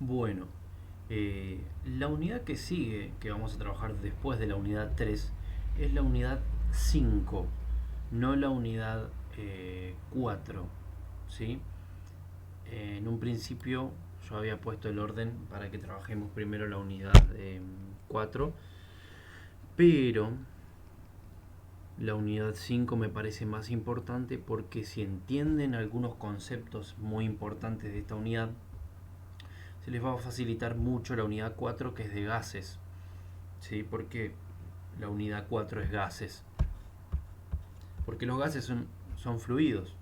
Bueno, la unidad que sigue, que vamos a trabajar después de la unidad 3, es la unidad 5, no la unidad 4. ¿Sí? En un principio yo había puesto el orden para que trabajemos primero la unidad 4, pero la unidad 5 me parece más importante porque si entienden algunos conceptos muy importantes de esta unidad, se les va a facilitar mucho la unidad 4 que es de gases. ¿Sí? Porque la unidad 4 es gases. Porque los gases son fluidos.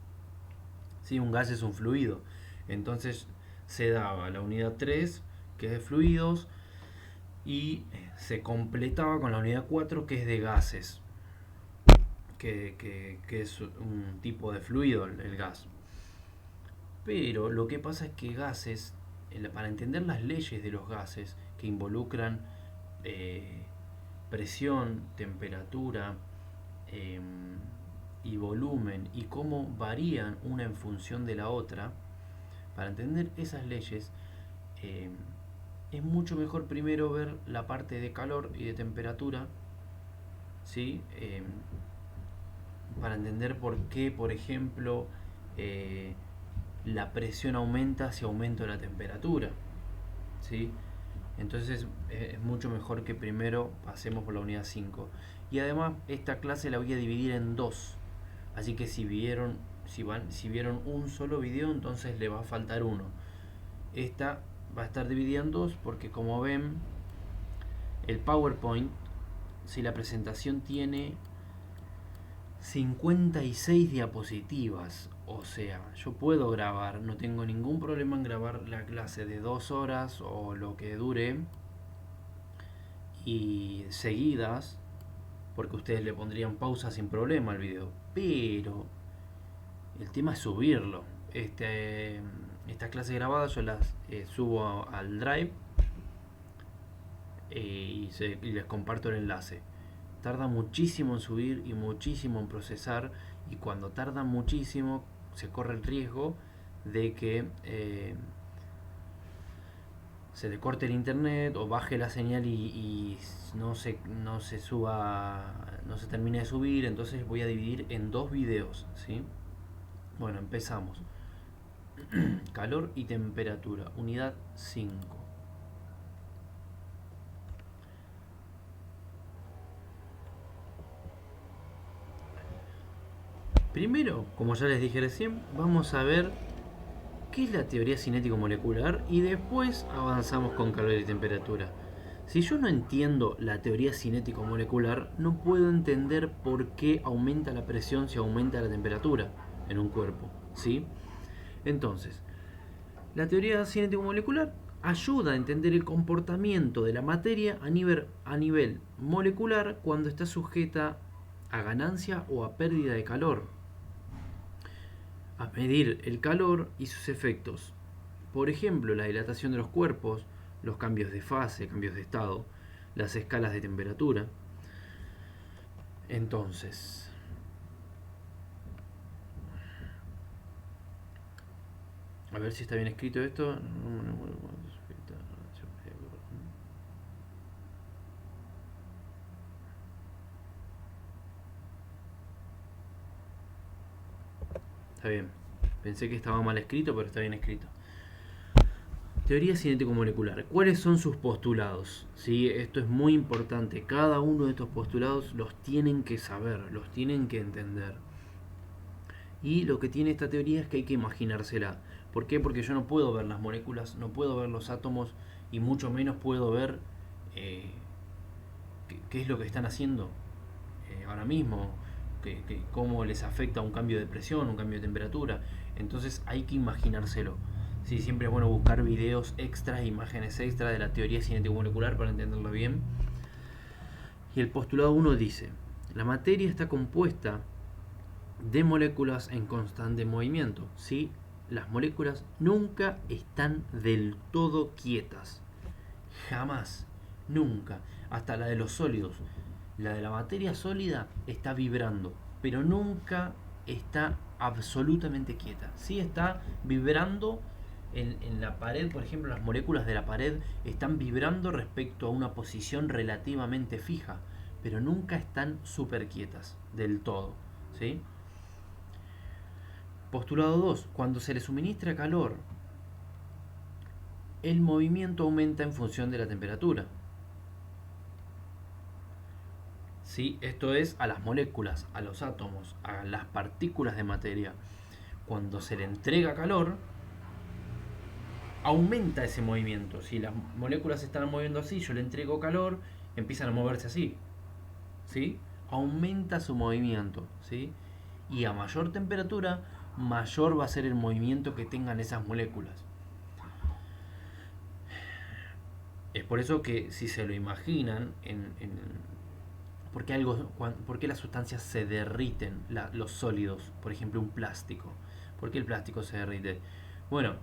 ¿Sí? Un gas es un fluido. Entonces se daba la unidad 3 que es de fluidos y se completaba con la unidad 4 que es de gases. Que es un tipo de fluido el gas. Pero lo que pasa es que gases, para entender las leyes de los gases que involucran eh, presión, temperatura eh, y volumen y cómo varían una en función de la otra, para entender esas leyes eh, es mucho mejor primero ver la parte de calor y de temperatura, ¿sí? Para entender por qué, por ejemplo, eh, la presión aumenta si aumenta la temperatura. ¿Sí? Entonces es mucho mejor que primero pasemos por la unidad 5. Y además esta clase la voy a dividir en dos. Así que si vieron un solo video, entonces le va a faltar uno. Esta va a estar dividida en dos porque como ven, el PowerPoint, si la presentación tiene 56 diapositivas. O sea, yo puedo grabar, no tengo ningún problema en grabar la clase de 2 horas o lo que dure y seguidas, porque ustedes le pondrían pausa sin problema al video. Pero el tema es subirlo. Estas clases grabadas yo las subo al Drive y les comparto el enlace. Tarda muchísimo en subir y muchísimo en procesar, y cuando tarda muchísimo se corre el riesgo de que se le corte el internet o baje la señal y no se suba, no se termine de subir. Entonces voy a dividir en dos videos, ¿sí? Bueno, empezamos. Calor y temperatura, unidad 5. Primero, como ya les dije recién, vamos a ver qué es la teoría cinético molecular y después avanzamos con calor y temperatura. Si yo no entiendo la teoría cinético molecular, no puedo entender por qué aumenta la presión si aumenta la temperatura en un cuerpo, ¿sí? Entonces, la teoría cinético molecular ayuda a entender el comportamiento de la materia a nivel molecular cuando está sujeta a ganancia o a pérdida de calor, a medir el calor y sus efectos. Por ejemplo, la dilatación de los cuerpos, los cambios de fase, cambios de estado, las escalas de temperatura. Entonces, a ver si está bien escrito esto. Está bien. Pensé que estaba mal escrito, pero está bien escrito. Teoría cinético-molecular. ¿Cuáles son sus postulados? ¿Sí? Esto es muy importante. Cada uno de estos postulados los tienen que saber, los tienen que entender. Y lo que tiene esta teoría es que hay que imaginársela. ¿Por qué? Porque yo no puedo ver las moléculas, no puedo ver los átomos y mucho menos puedo ver eh, qué es lo que están haciendo ahora mismo, cómo les afecta un cambio de presión, un cambio de temperatura. Entonces hay que imaginárselo. Sí, siempre es bueno buscar videos extras, imágenes extras de la teoría cinético-molecular para entenderlo bien. Y el postulado 1 dice: la materia está compuesta de moléculas en constante movimiento. ¿Sí? Las moléculas nunca están del todo quietas. Jamás. Nunca. Hasta la de los sólidos. La de la materia sólida está vibrando, pero nunca está absolutamente quieta. Sí está vibrando En la pared, por ejemplo, las moléculas de la pared están vibrando respecto a una posición relativamente fija, pero nunca están súper quietas del todo. ¿Sí? Postulado 2. Cuando se le suministra calor, el movimiento aumenta en función de la temperatura. ¿Sí? Esto es a las moléculas, a los átomos, a las partículas de materia. Cuando se le entrega calor, aumenta ese movimiento. Si las moléculas se están moviendo así, yo le entrego calor, empiezan a moverse así. ¿Sí? Aumenta su movimiento. ¿Sí? Y a mayor temperatura, mayor va a ser el movimiento que tengan esas moléculas. Es por eso que si se lo imaginan, ¿por qué las sustancias se derriten, los sólidos? Por ejemplo, un plástico. ¿Por qué el plástico se derrite? Bueno,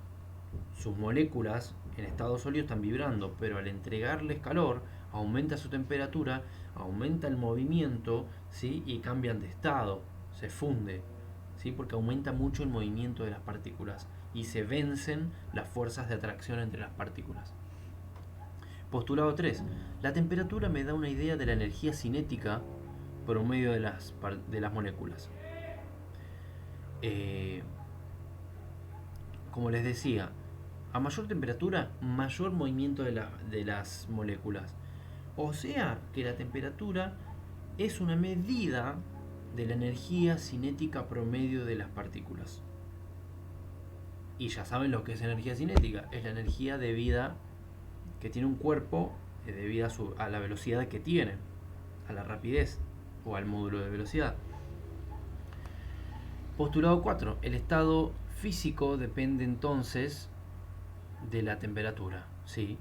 sus moléculas en estado sólido están vibrando, pero al entregarles calor, aumenta su temperatura, aumenta el movimiento, ¿sí? Y cambian de estado, se funde, ¿sí? Porque aumenta mucho el movimiento de las partículas y se vencen las fuerzas de atracción entre las partículas. Postulado 3. La temperatura me da una idea de la energía cinética por medio de las moléculas. Como les decía, a mayor temperatura, mayor movimiento de las moléculas. O sea que la temperatura es una medida de la energía cinética promedio de las partículas. Y ya saben lo que es energía cinética. Es la energía debida que tiene un cuerpo debido a la velocidad que tiene, a la rapidez o al módulo de velocidad. Postulado 4. El estado físico depende entonces de la temperatura. ¿Sí?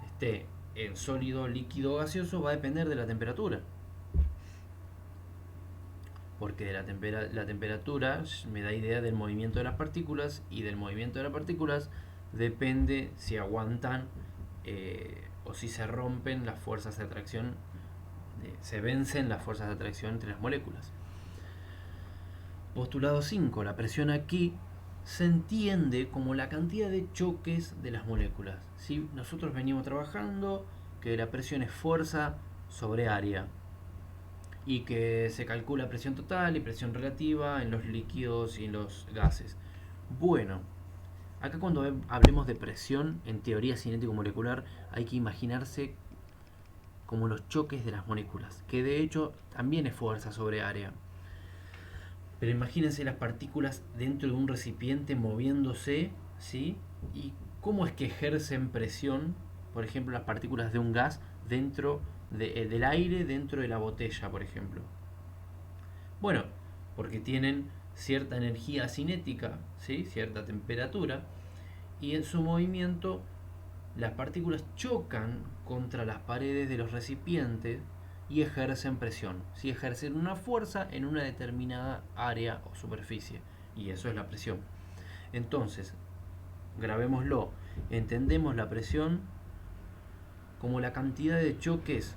Esté en sólido, líquido o gaseoso va a depender de la temperatura. Porque la temperatura me da idea del movimiento de las partículas, y del movimiento de las partículas depende si aguantan o si se rompen las fuerzas de atracción, se vencen las fuerzas de atracción entre las moléculas. Postulado 5. La presión aquí se entiende como la cantidad de choques de las moléculas. ¿Sí? Nosotros venimos trabajando que la presión es fuerza sobre área, y que se calcula presión total y presión relativa en los líquidos y en los gases. Bueno, acá cuando hablemos de presión en teoría cinético-molecular hay que imaginarse como los choques de las moléculas, que de hecho también es fuerza sobre área. Pero imagínense las partículas dentro de un recipiente moviéndose, ¿sí? Y cómo es que ejercen presión, por ejemplo, las partículas de un gas dentro del aire dentro de la botella, por ejemplo. Bueno, porque tienen cierta energía cinética, ¿sí? Cierta temperatura, y en su movimiento las partículas chocan contra las paredes de los recipientes y ejercen presión, ¿sí? Ejercen una fuerza en una determinada área o superficie, y eso es la presión. Entonces, grabémoslo, entendemos la presión como la cantidad de choques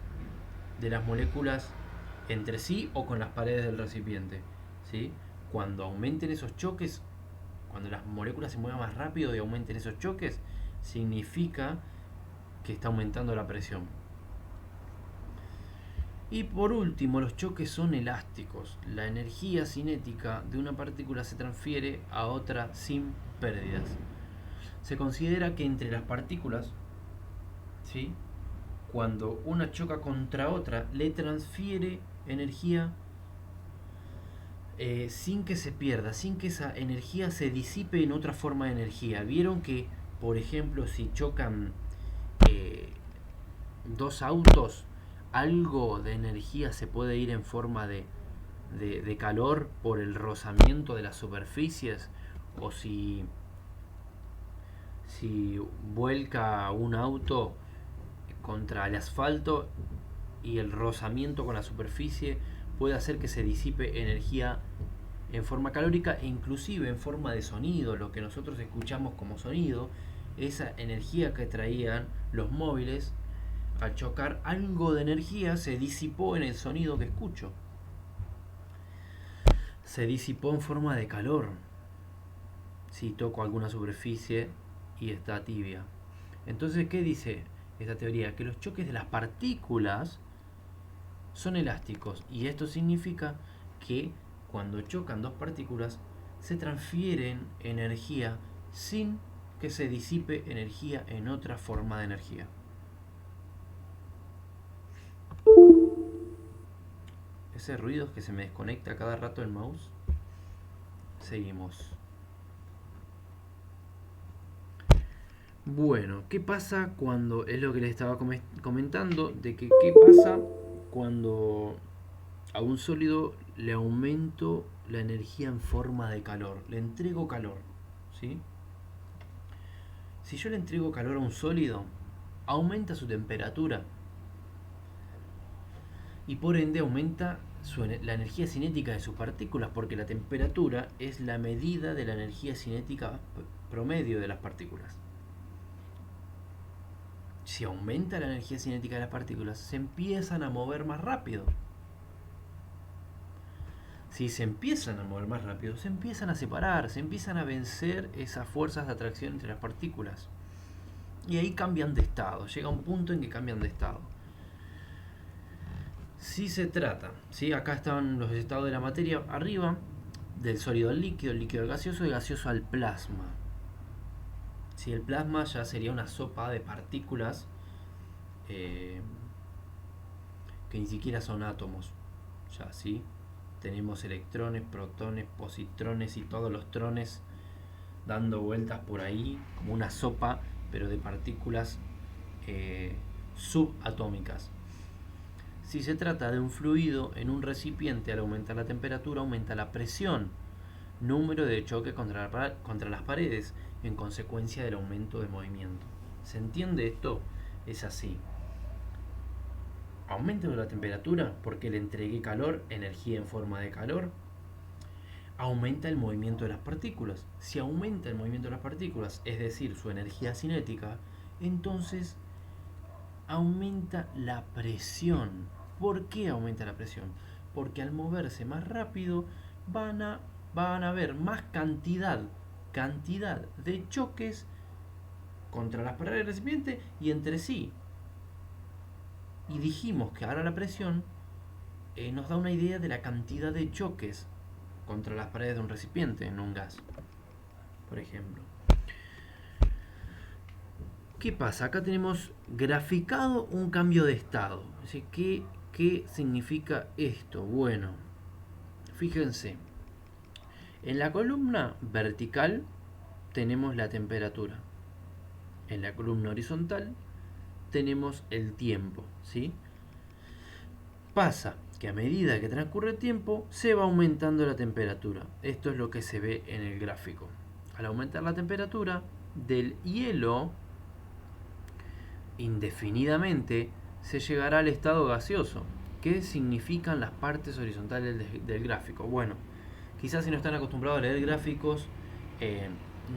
de las moléculas entre sí o con las paredes del recipiente, ¿sí? Cuando aumenten esos choques, cuando las moléculas se muevan más rápido y aumenten esos choques, significa que está aumentando la presión. Y por último, los choques son elásticos. La energía cinética de una partícula se transfiere a otra sin pérdidas. Se considera que entre las partículas, ¿sí?, cuando una choca contra otra, le transfiere energía sin que se pierda, sin que esa energía se disipe en otra forma de energía. Vieron que, por ejemplo, si chocan dos autos, algo de energía se puede ir en forma de calor por el rozamiento de las superficies, o si vuelca un auto contra el asfalto y el rozamiento con la superficie puede hacer que se disipe energía en forma calórica e inclusive en forma de sonido. Lo que nosotros escuchamos como sonido, esa energía que traían los móviles, al chocar, algo de energía se disipó en el sonido que escucho. Se disipó en forma de calor. si toco alguna superficie y está tibia. Entonces, ¿qué dice esta teoría? Que los choques de las partículas son elásticos, y esto significa que cuando chocan dos partículas se transfieren energía sin que se disipe energía en otra forma de energía. Ese ruido es que se me desconecta cada rato el mouse. Seguimos. Bueno, ¿qué pasa cuando, es lo que les estaba comentando, de que qué pasa cuando a un sólido le aumento la energía en forma de calor, le entrego calor, ¿sí? Si yo le entrego calor a un sólido, aumenta su temperatura y por ende aumenta la energía cinética de sus partículas, porque la temperatura es la medida de la energía cinética promedio de las partículas. Si aumenta la energía cinética de las partículas, se empiezan a mover más rápido. Si se empiezan a mover más rápido, se empiezan a separar, se empiezan a vencer esas fuerzas de atracción entre las partículas. Y ahí cambian de estado, llega un punto en que cambian de estado. Si se trata, ¿sí? Acá están los estados de la materia arriba, del sólido al líquido, el líquido al gaseoso, el gaseoso al plasma. Si el plasma ya sería una sopa de partículas que ni siquiera son átomos, ya, ¿sí? Tenemos electrones, protones, positrones y todos los trones dando vueltas por ahí como una sopa, pero de partículas subatómicas. Si se trata de un fluido en un recipiente, al aumentar la temperatura aumenta la presión, número de choque contra las paredes, en consecuencia del aumento de movimiento. ¿Se entiende esto? Es así. Aumento de la temperatura porque le entregué calor, energía en forma de calor. Aumenta el movimiento de las partículas. Si aumenta el movimiento de las partículas, es decir, su energía cinética, entonces aumenta la presión. ¿Por qué aumenta la presión? Porque al moverse más rápido van a haber más cantidad de choques contra las paredes del recipiente y entre sí. Y dijimos que ahora la presión nos da una idea de la cantidad de choques contra las paredes de un recipiente en un gas, por ejemplo. ¿Qué pasa? Acá tenemos graficado un cambio de estado. ¿Qué significa esto? Bueno, fíjense. En la columna vertical tenemos la temperatura. En la columna horizontal tenemos el tiempo, ¿sí? Pasa que a medida que transcurre el tiempo se va aumentando la temperatura. Esto es lo que se ve en el gráfico. Al aumentar la temperatura del hielo indefinidamente se llegará al estado gaseoso. ¿Qué significan las partes horizontales del gráfico? Bueno, quizás si no están acostumbrados a leer gráficos,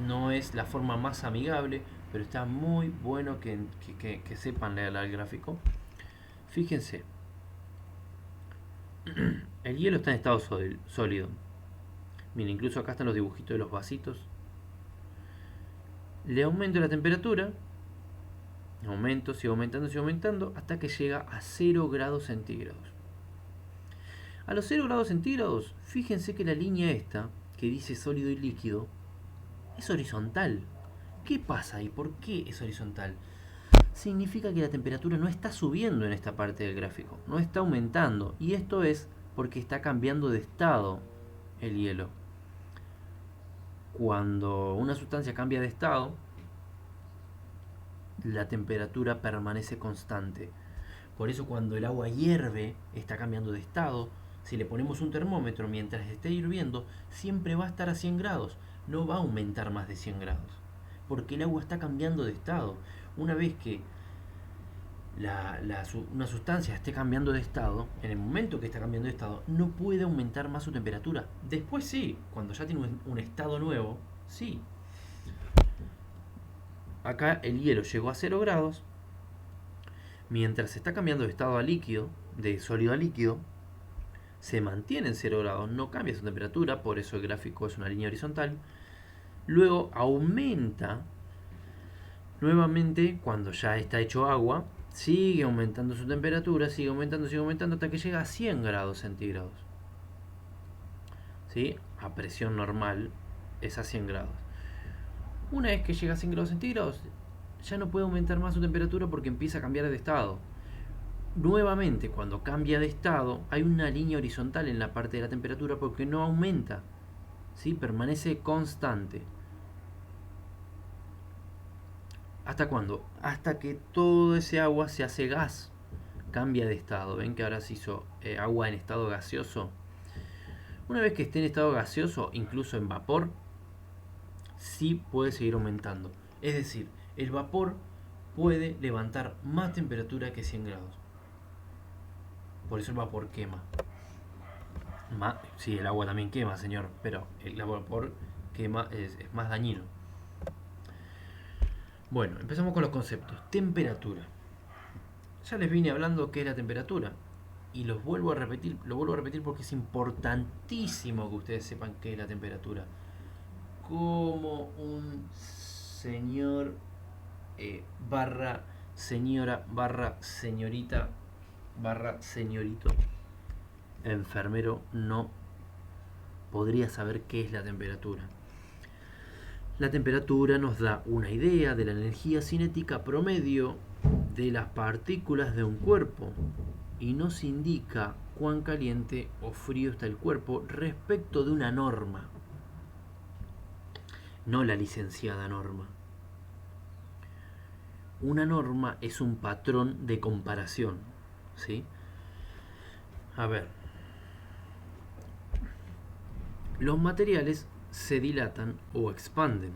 no es la forma más amigable, pero está muy bueno que sepan leer el gráfico. Fíjense, el hielo está en estado sólido. Miren, incluso acá están los dibujitos de los vasitos. Le aumento la temperatura, sigue aumentando, hasta que llega a 0 grados centígrados. A los 0 grados centígrados, fíjense que la línea esta, que dice sólido y líquido, es horizontal. ¿Qué pasa ahí? ¿Por qué es horizontal? Significa que la temperatura no está subiendo en esta parte del gráfico, no está aumentando. Y esto es porque está cambiando de estado el hielo. Cuando una sustancia cambia de estado, la temperatura permanece constante. Por eso cuando el agua hierve, está cambiando de estado. Si le ponemos un termómetro mientras esté hirviendo, siempre va a estar a 100 grados. No va a aumentar más de 100 grados. Porque el agua está cambiando de estado. Una vez que una sustancia esté cambiando de estado, en el momento que está cambiando de estado, no puede aumentar más su temperatura. Después sí, cuando ya tiene un estado nuevo, sí. Acá el hielo llegó a 0 grados. Mientras se está cambiando de estado a líquido, de sólido a líquido, se mantiene en 0 grados, no cambia su temperatura, por eso el gráfico es una línea horizontal. Luego aumenta nuevamente cuando ya está hecho agua, sigue aumentando su temperatura, sigue aumentando hasta que llega a 100 grados centígrados. ¿Sí? A presión normal es a 100 grados. Una vez que llega a 100 grados centígrados, ya no puede aumentar más su temperatura porque empieza a cambiar de estado. Nuevamente, cuando cambia de estado, hay una línea horizontal en la parte de la temperatura porque no aumenta, ¿sí? Permanece constante. ¿Hasta cuándo? Hasta que todo ese agua se hace gas, cambia de estado. ¿Ven que ahora se hizo agua en estado gaseoso? Una vez que esté en estado gaseoso, incluso en vapor, sí puede seguir aumentando. Es decir, el vapor puede levantar más temperatura que 100 grados. Por eso el vapor quema. Sí, el agua también quema, señor, pero el vapor quema es más dañino. Bueno, empezamos con los conceptos. Temperatura. Ya les vine hablando qué es la temperatura. Y lo vuelvo a repetir porque es importantísimo que ustedes sepan qué es la temperatura. Como un señor barra señora barra señorita barra señorito enfermero no podría saber qué es la temperatura. La temperatura nos da una idea de la energía cinética promedio de las partículas de un cuerpo y nos indica cuán caliente o frío está el cuerpo respecto de una norma, no la licenciada norma. Una norma es un patrón de comparación, ¿sí? A ver, los materiales se dilatan o expanden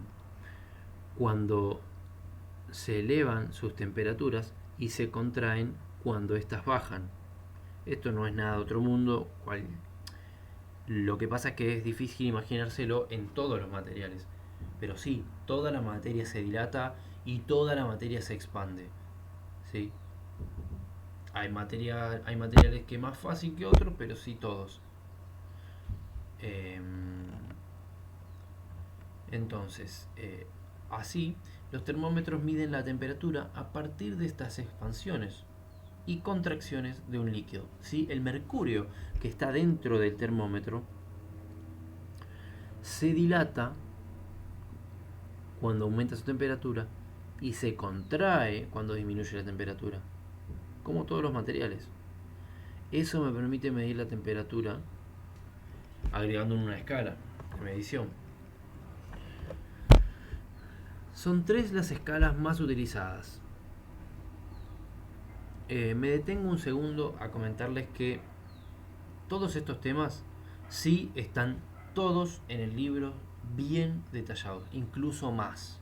cuando se elevan sus temperaturas y se contraen cuando éstas bajan. Esto no es nada de otro mundo. Lo que pasa es que es difícil imaginárselo en todos los materiales. Pero sí, toda la materia se dilata y toda la materia se expande. ¿Sí? Hay materiales que es más fácil que otros, pero sí todos. Entonces, así, los termómetros miden la temperatura a partir de estas expansiones y contracciones de un líquido. ¿Sí? El mercurio que está dentro del termómetro se dilata cuando aumenta su temperatura y se contrae cuando disminuye la temperatura, como todos los materiales. Eso me permite medir la temperatura agregando una escala de medición. Son 3 las escalas más utilizadas. Me detengo un segundo a comentarles que todos estos temas sí están todos en el libro bien detallados, incluso más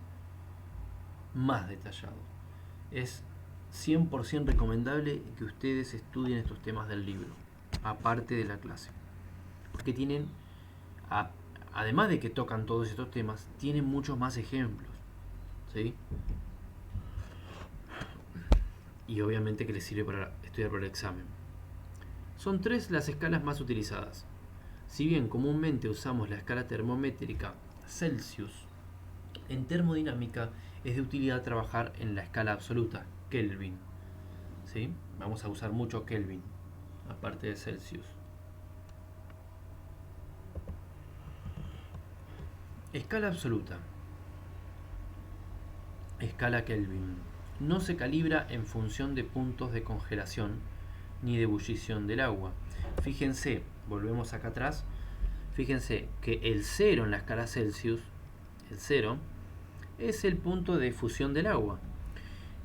detallados. Es 100% recomendable que ustedes estudien estos temas del libro, aparte de la clase, porque tienen, además de que tocan todos estos temas, tienen muchos más ejemplos, ¿sí? Y obviamente que les sirve para estudiar para el examen. Son 3 las escalas más utilizadas. Si bien comúnmente usamos la escala termométrica Celsius, en termodinámica es de utilidad trabajar en la escala absoluta, Kelvin. ¿Sí? Vamos a usar mucho Kelvin, aparte de Celsius. Escala absoluta. Escala Kelvin. No se calibra en función de puntos de congelación ni de ebullición del agua. Fíjense, volvemos acá atrás, fíjense que el 0 en la escala Celsius, el 0, es el punto de fusión del agua.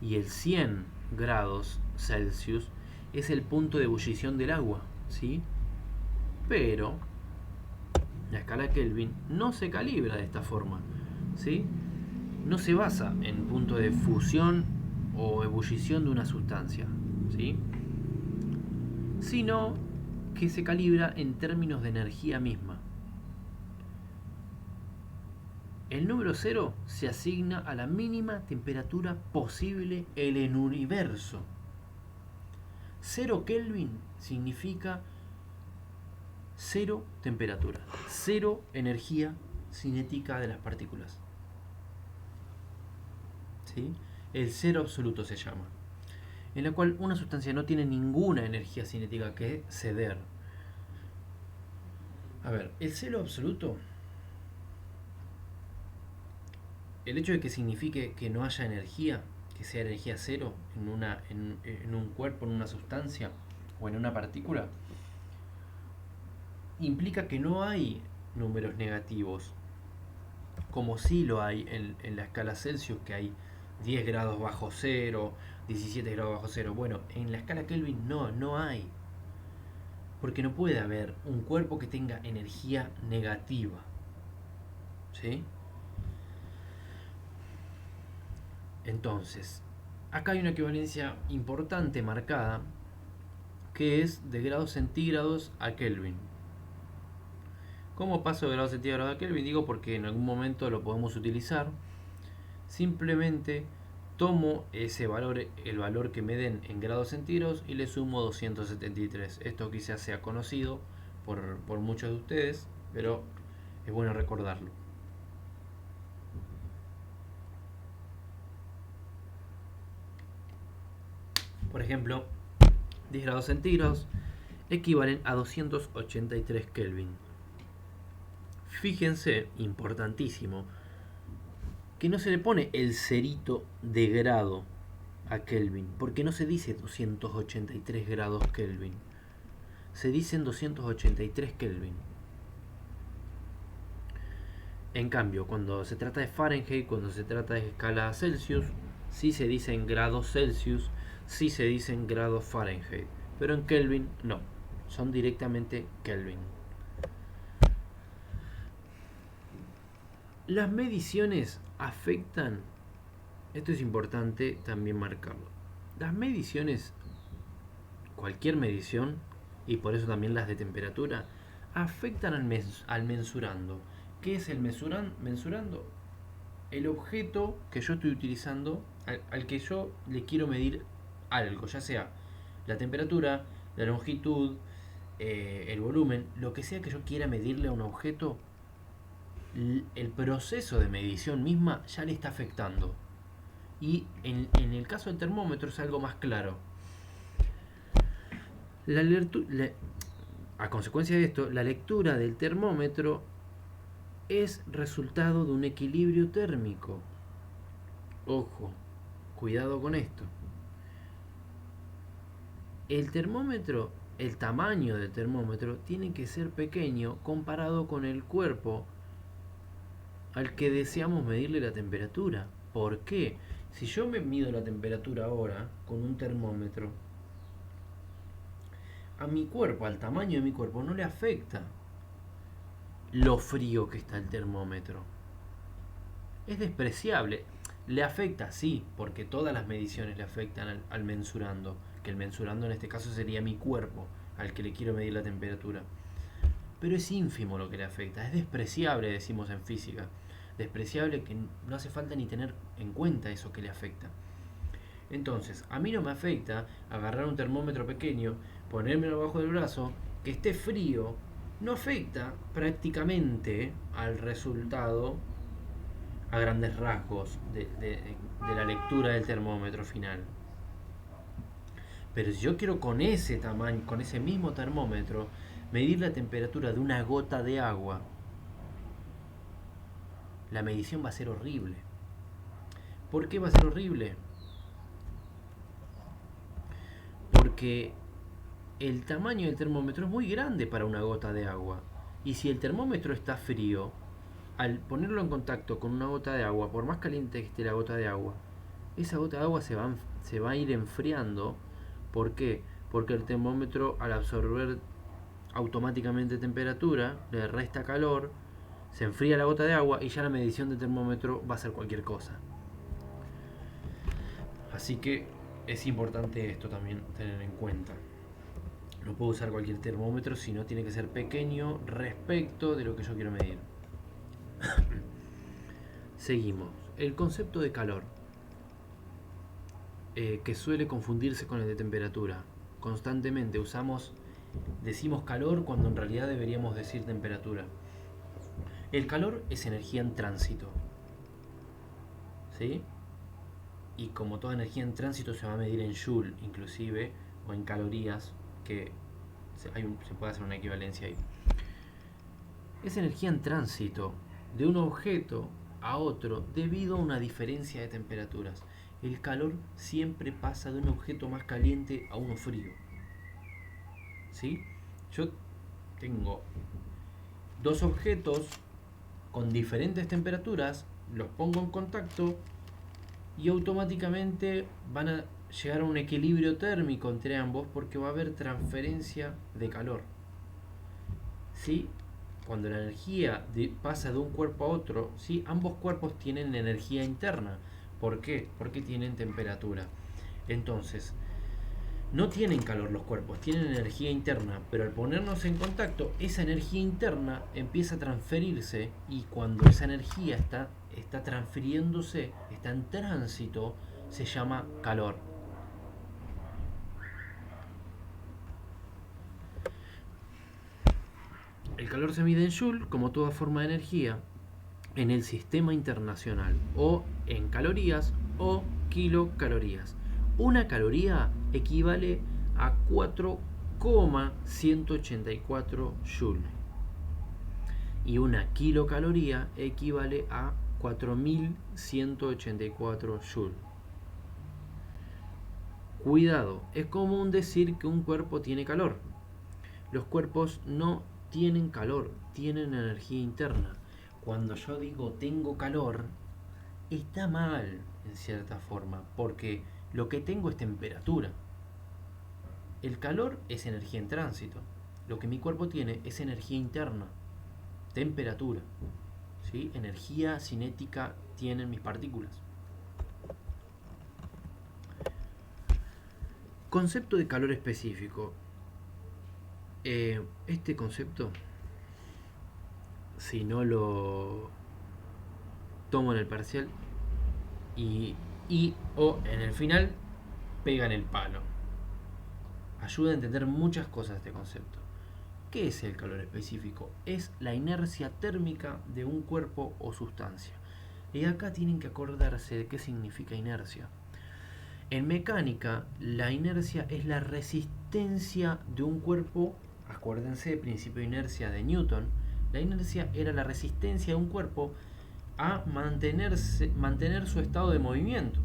Y el 100 grados Celsius es el punto de ebullición del agua, ¿sí? Pero la escala Kelvin no se calibra de esta forma, ¿sí? No se basa en punto de fusión o ebullición de una sustancia, ¿sí? Sino que se calibra en términos de energía misma. El número 0 se asigna a la mínima temperatura posible en el universo. 0 Kelvin significa 0 temperatura, 0 energía cinética de las partículas. ¿Sí? El cero absoluto se llama. En la cual una sustancia no tiene ninguna energía cinética que ceder. A ver, el cero absoluto, el hecho de que signifique que no haya energía, que sea energía cero en un cuerpo, en una sustancia o en una partícula, implica que no hay números negativos, como sí lo hay en la escala Celsius, que hay 10 grados bajo cero, 17 grados bajo cero. Bueno, en la escala Kelvin no hay. Porque no puede haber un cuerpo que tenga energía negativa. ¿Sí? Entonces, acá hay una equivalencia importante marcada, que es de grados centígrados a Kelvin. ¿Cómo paso de grados centígrados a Kelvin? Digo porque en algún momento lo podemos utilizar. Simplemente tomo ese valor, el valor que me den en grados centígrados, y le sumo 273. Esto quizás sea conocido por muchos de ustedes, pero es bueno recordarlo. Por ejemplo, 10 grados centígrados equivalen a 283 Kelvin. Fíjense, importantísimo, que no se le pone el cerito de grado a Kelvin, porque no se dice 283 grados Kelvin, se dicen 283 Kelvin. En cambio, cuando se trata de Fahrenheit, cuando se trata de escala Celsius, sí se dice en grados Celsius, sí se dice en grados Fahrenheit, pero en Kelvin no, son directamente Kelvin. Las mediciones afectan, esto es importante también marcarlo, las mediciones, cualquier medición, y por eso también las de temperatura, afectan al mensurando. ¿Qué es el mensurando? El objeto que yo estoy utilizando, al que yo le quiero medir algo, ya sea la temperatura, la longitud, el volumen, lo que sea que yo quiera medirle a un objeto, el proceso de medición misma ya le está afectando. Y en el caso del termómetro es algo más claro. A consecuencia de esto, la lectura del termómetro es resultado de un equilibrio térmico. Ojo, cuidado con esto. El termómetro, el tamaño del termómetro tiene que ser pequeño comparado con el cuerpo al que deseamos medirle la temperatura. ¿Por qué? Si yo me mido la temperatura ahora con un termómetro, a mi cuerpo, al tamaño de mi cuerpo, no le afecta lo frío que está el termómetro. Es despreciable. Le afecta, sí, porque todas las mediciones le afectan al mensurando, que el mensurando en este caso sería mi cuerpo, al que le quiero medir la temperatura. Pero es ínfimo lo que le afecta, es despreciable, decimos en física. Despreciable, que no hace falta ni tener en cuenta eso que le afecta. Entonces, a mí no me afecta agarrar un termómetro pequeño, ponérmelo abajo del brazo, que esté frío, no afecta prácticamente al resultado a grandes rasgos de la lectura del termómetro final. Pero si yo quiero con ese tamaño, con ese mismo termómetro, medir la temperatura de una gota de agua, la medición va a ser horrible. ¿Por qué va a ser horrible? Porque el tamaño del termómetro es muy grande para una gota de agua. Y si el termómetro está frío, al ponerlo en contacto con una gota de agua, por más caliente que esté la gota de agua, esa gota de agua se va a ir enfriando. ¿Por qué? Porque el termómetro, al absorber automáticamente temperatura, le resta calor, se enfría la gota de agua y ya la medición del termómetro va a ser cualquier cosa. Así que es importante esto también tener en cuenta. No puedo usar cualquier termómetro, sino tiene que ser pequeño respecto de lo que yo quiero medir. Seguimos. El concepto de calor, que suele confundirse con el de temperatura. Constantemente decimos calor cuando en realidad deberíamos decir temperatura. El calor es energía en tránsito, ¿sí? Y como toda energía en tránsito se va a medir en joule, inclusive, o en calorías, que se puede hacer una equivalencia ahí. Es energía en tránsito de un objeto a otro debido a una diferencia de temperaturas. El calor siempre pasa de un objeto más caliente a uno frío. ¿Sí? Yo tengo dos objetos con diferentes temperaturas, los pongo en contacto y automáticamente van a llegar a un equilibrio térmico entre ambos porque va a haber transferencia de calor. ¿Sí? Cuando la energía pasa de un cuerpo a otro, ¿sí? Ambos cuerpos tienen energía interna. ¿Por qué? Porque tienen temperatura. Entonces, no tienen calor los cuerpos, tienen energía interna, pero al ponernos en contacto, esa energía interna empieza a transferirse y cuando esa energía está transfiriéndose, está en tránsito, se llama calor. El calor se mide en Joule, como toda forma de energía, en el sistema internacional, o en calorías o kilocalorías. Una caloría equivale a 4,184 Joule. Y una kilocaloría equivale a 4184 Joule. Cuidado, es común decir que un cuerpo tiene calor. Los cuerpos no tienen calor, tienen energía interna. Cuando yo digo tengo calor, está mal en cierta forma, porque lo que tengo es temperatura. El calor es energía en tránsito. Lo que mi cuerpo tiene es energía interna, temperatura. ¿Sí? Energía cinética tienen mis partículas. Concepto de calor específico. Este concepto, si no lo tomo en el parcial y o en el final, pega en el palo. Ayuda a entender muchas cosas este concepto. ¿Qué es el calor específico? Es la inercia térmica de un cuerpo o sustancia. Y acá tienen que acordarse de qué significa inercia. En mecánica, la inercia es la resistencia de un cuerpo. Acuérdense del principio de inercia de Newton. La inercia era la resistencia de un cuerpo a mantener su estado de movimiento.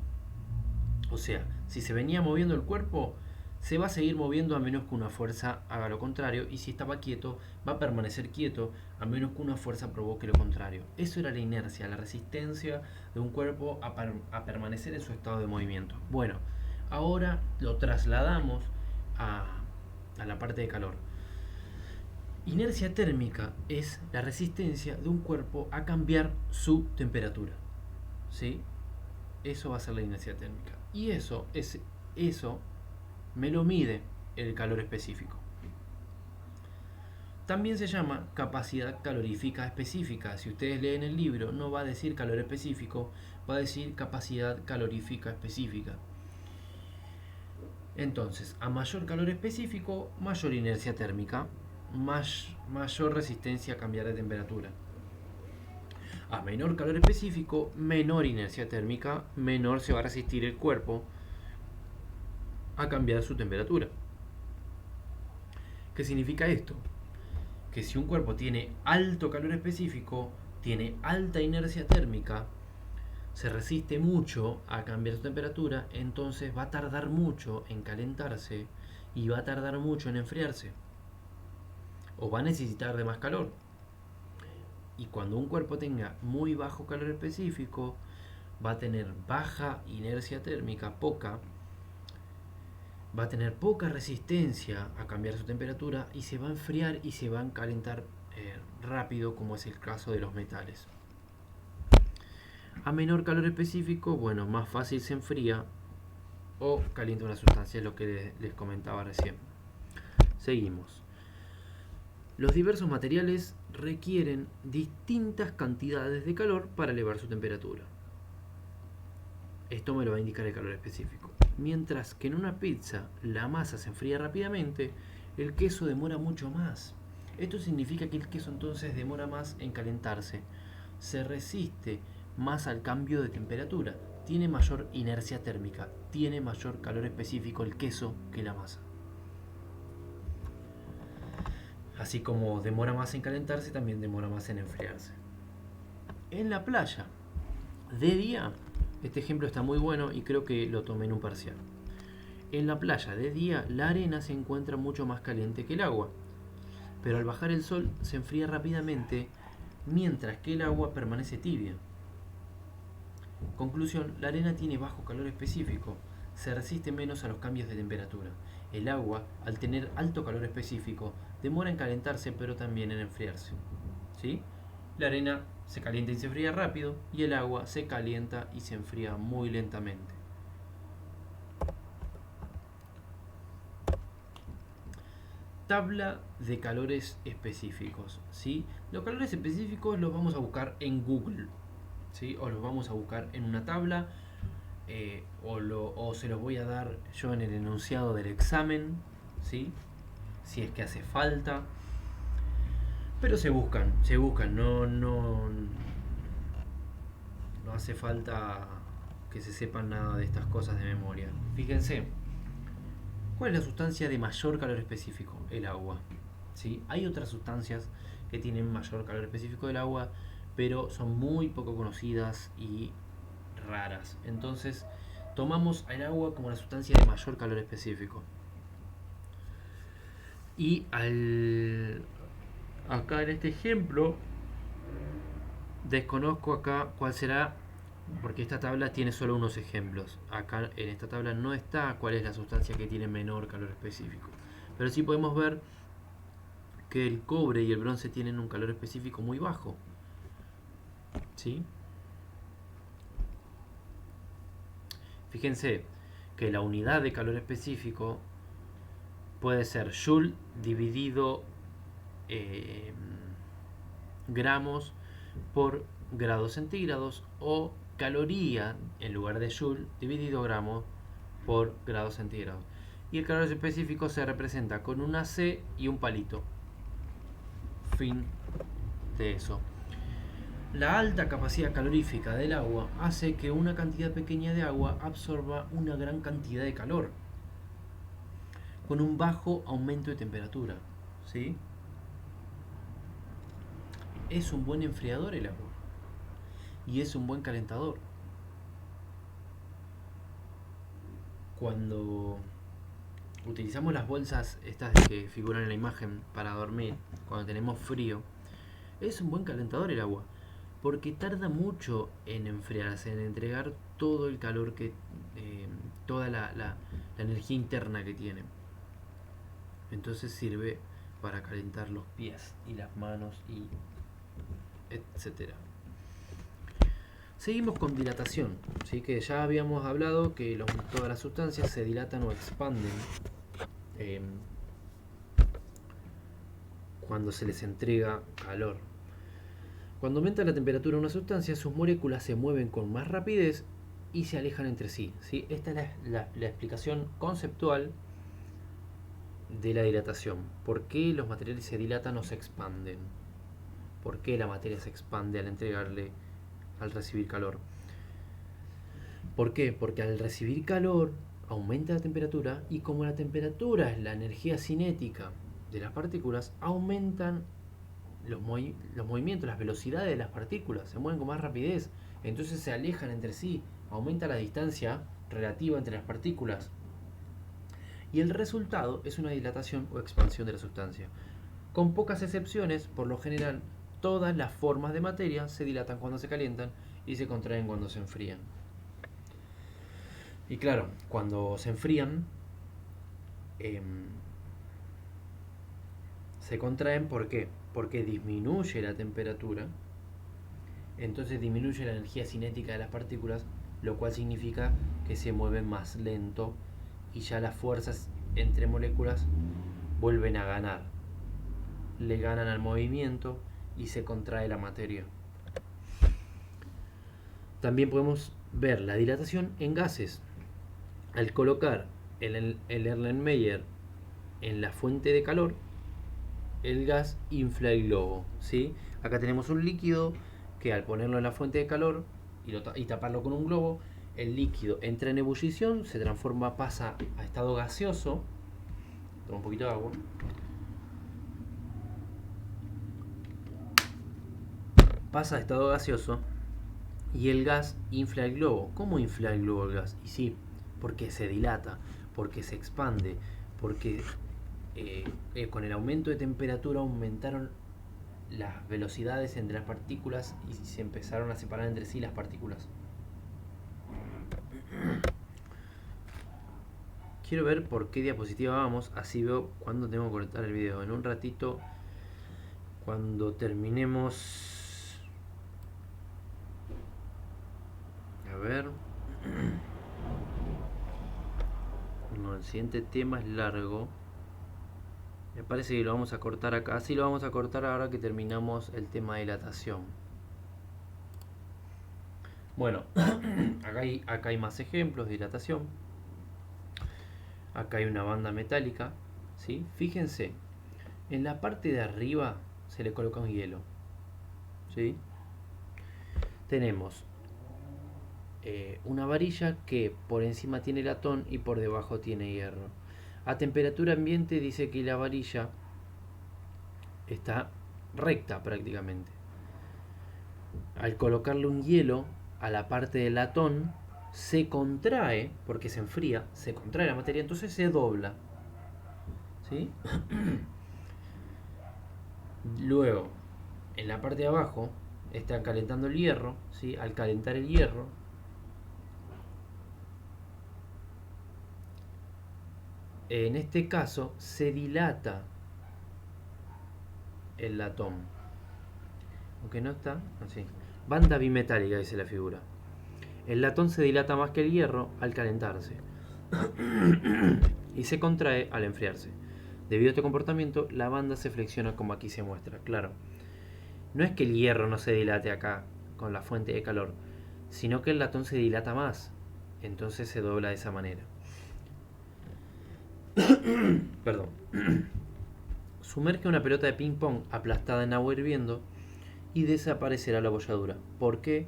O sea, si se venía moviendo el cuerpo, se va a seguir moviendo a menos que una fuerza haga lo contrario, y si estaba quieto, va a permanecer quieto a menos que una fuerza provoque lo contrario. Eso era la inercia, la resistencia de un cuerpo a permanecer en su estado de movimiento. Bueno, ahora lo trasladamos a la parte de calor. Inercia térmica es la resistencia de un cuerpo a cambiar su temperatura. ¿Sí? Eso va a ser la inercia térmica. Y eso me lo mide el calor específico. También se llama capacidad calorífica específica. Si ustedes leen el libro, no va a decir calor específico, va a decir capacidad calorífica específica. Entonces, a mayor calor específico, mayor inercia térmica, mayor resistencia a cambiar de temperatura. A menor calor específico, menor inercia térmica, menor se va a resistir el cuerpo a cambiar su temperatura. ¿Qué significa esto? Que si un cuerpo tiene alto calor específico, tiene alta inercia térmica, se resiste mucho a cambiar su temperatura, entonces va a tardar mucho en calentarse y va a tardar mucho en enfriarse. O va a necesitar de más calor. Y cuando un cuerpo tenga muy bajo calor específico, va a tener baja inercia térmica, va a tener poca resistencia a cambiar su temperatura y se va a enfriar y se va a calentar rápido, como es el caso de los metales. A menor calor específico, bueno, más fácil se enfría o calienta una sustancia, es lo que les comentaba recién. Seguimos. Los diversos materiales requieren distintas cantidades de calor para elevar su temperatura. Esto me lo va a indicar el calor específico. Mientras que en una pizza la masa se enfría rápidamente, el queso demora mucho más. Esto significa que el queso entonces demora más en calentarse, se resiste más al cambio de temperatura, tiene mayor inercia térmica, tiene mayor calor específico el queso que la masa. Así como demora más en calentarse, también demora más en enfriarse. En la playa, de día, este ejemplo está muy bueno y creo que lo tomé en un parcial. En la playa de día, la arena se encuentra mucho más caliente que el agua, pero al bajar el sol se enfría rápidamente, mientras que el agua permanece tibia. Conclusión, la arena tiene bajo calor específico, se resiste menos a los cambios de temperatura. El agua, al tener alto calor específico, demora en calentarse pero también en enfriarse. ¿Sí? La arena se calienta y se enfría rápido y el agua se calienta y se enfría muy lentamente. Tabla de calores específicos. ¿Sí? Los calores específicos los vamos a buscar en Google. ¿Sí? O los vamos a buscar en una tabla, o se los voy a dar yo en el enunciado del examen, ¿sí? Si es que hace falta. Pero se buscan, no hace falta que se sepan nada de estas cosas de memoria. Fíjense, ¿cuál es la sustancia de mayor calor específico? El agua. ¿Sí? Hay otras sustancias que tienen mayor calor específico del agua, pero son muy poco conocidas y raras. Entonces, tomamos el agua como la sustancia de mayor calor específico. Y acá en este ejemplo, desconozco acá cuál será, porque esta tabla tiene solo unos ejemplos. Acá en esta tabla no está cuál es la sustancia que tiene menor calor específico. Pero sí podemos ver que el cobre y el bronce tienen un calor específico muy bajo. ¿Sí? Fíjense que la unidad de calor específico puede ser Joule dividido gramos por grados centígrados, o caloría en lugar de Joule dividido gramos por grados centígrados. Y el calor específico se representa con una C y un palito. Fin de eso. La alta capacidad calorífica del agua hace que una cantidad pequeña de agua absorba una gran cantidad de calor, con un bajo aumento de temperatura. ¿Sí? Es un buen enfriador el agua. Y es un buen calentador. Cuando utilizamos las bolsas estas que figuran en la imagen para dormir, cuando tenemos frío, es un buen calentador el agua, porque tarda mucho en enfriarse, en entregar todo el calor que, toda la energía interna que tiene. Entonces sirve para calentar los pies y las manos y etcétera. Seguimos con dilatación, ¿sí? Que ya habíamos hablado que todas las sustancias se dilatan o expanden cuando se les entrega calor. Cuando aumenta la temperatura de una sustancia, sus moléculas se mueven con más rapidez y se alejan entre sí. ¿Sí? Esta es la explicación conceptual de la dilatación. ¿Por qué los materiales se dilatan o se expanden? ¿Por qué la materia se expande al recibir calor? ¿Por qué? Porque al recibir calor aumenta la temperatura, y como la temperatura es la energía cinética de las partículas, aumentan los movimientos, las velocidades de las partículas, se mueven con más rapidez, entonces se alejan entre sí, aumenta la distancia relativa entre las partículas, y el resultado es una dilatación o expansión de la sustancia. Con pocas excepciones, por lo general, todas las formas de materia se dilatan cuando se calientan y se contraen cuando se enfrían. Y claro, cuando se enfrían, se contraen, ¿por qué? Porque disminuye la temperatura, entonces disminuye la energía cinética de las partículas, lo cual significa que se mueven más lento y ya las fuerzas entre moléculas vuelven a ganar. Le ganan al movimiento y se contrae la materia. También podemos ver la dilatación en gases. Al colocar el Erlenmeyer en la fuente de calor, el gas infla el globo, ¿sí? Acá tenemos un líquido que al ponerlo en la fuente de calor y taparlo con un globo, el líquido entra en ebullición, se transforma, pasa a estado gaseoso. Toma un poquito de agua. Pasa a estado gaseoso y el gas infla el globo. ¿Cómo infla el globo el gas? Y sí, porque se dilata, porque se expande, porque con el aumento de temperatura aumentaron las velocidades entre las partículas y se empezaron a separar entre sí las partículas. Quiero ver por qué diapositiva vamos, así veo cuándo tengo que cortar el video. En un ratito, cuando terminemos... A ver... No, el siguiente tema es largo. Me parece que lo vamos a cortar acá. Así lo vamos a cortar ahora que terminamos el tema de dilatación. Bueno, acá hay más ejemplos de dilatación. Acá hay una banda metálica, ¿sí? Fíjense, en la parte de arriba se le coloca un hielo, ¿sí? Tenemos una varilla que por encima tiene latón y por debajo tiene hierro. A temperatura ambiente dice que la varilla está recta prácticamente. Al colocarle un hielo a la parte del latón, se contrae, porque se enfría, se contrae la materia, entonces se dobla, ¿sí? Luego, en la parte de abajo, está calentando el hierro, ¿sí? Al calentar el hierro, en este caso, se dilata el latón. Aunque no está, así. Banda bimetálica, dice la figura. El latón se dilata más que el hierro al calentarse y se contrae al enfriarse. Debido a este comportamiento, la banda se flexiona como aquí se muestra. Claro, no es que el hierro no se dilate acá con la fuente de calor, sino que el latón se dilata más. Entonces se dobla de esa manera. Perdón. Sumerge una pelota de ping pong aplastada en agua hirviendo y desaparecerá la bolladura. ¿Por qué?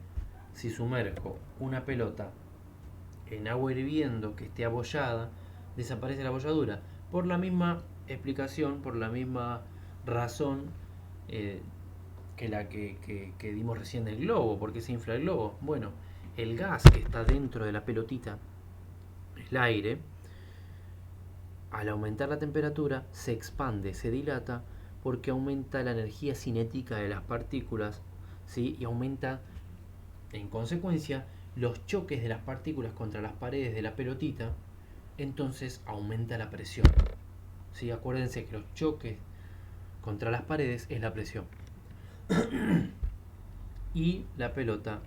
Si sumerjo una pelota en agua hirviendo que esté abollada, desaparece la bolladura. Por la misma explicación, por la misma razón que la que dimos recién del globo. ¿Por qué se infla el globo? Bueno, el gas que está dentro de la pelotita, el aire, al aumentar la temperatura, se expande, se dilata, porque aumenta la energía cinética de las partículas, ¿sí? Y aumenta, en consecuencia, los choques de las partículas contra las paredes de la pelotita, entonces aumenta la presión. ¿Sí? Acuérdense que los choques contra las paredes es la presión. Y la pelota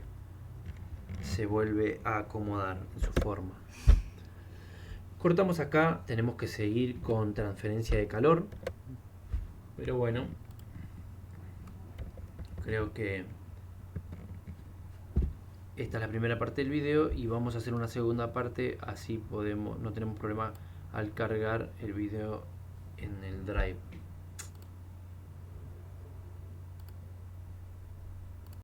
se vuelve a acomodar en su forma. Cortamos acá, tenemos que seguir con transferencia de calor. Pero bueno, creo que esta es la primera parte del video y vamos a hacer una segunda parte, así no tenemos problema al cargar el video en el Drive.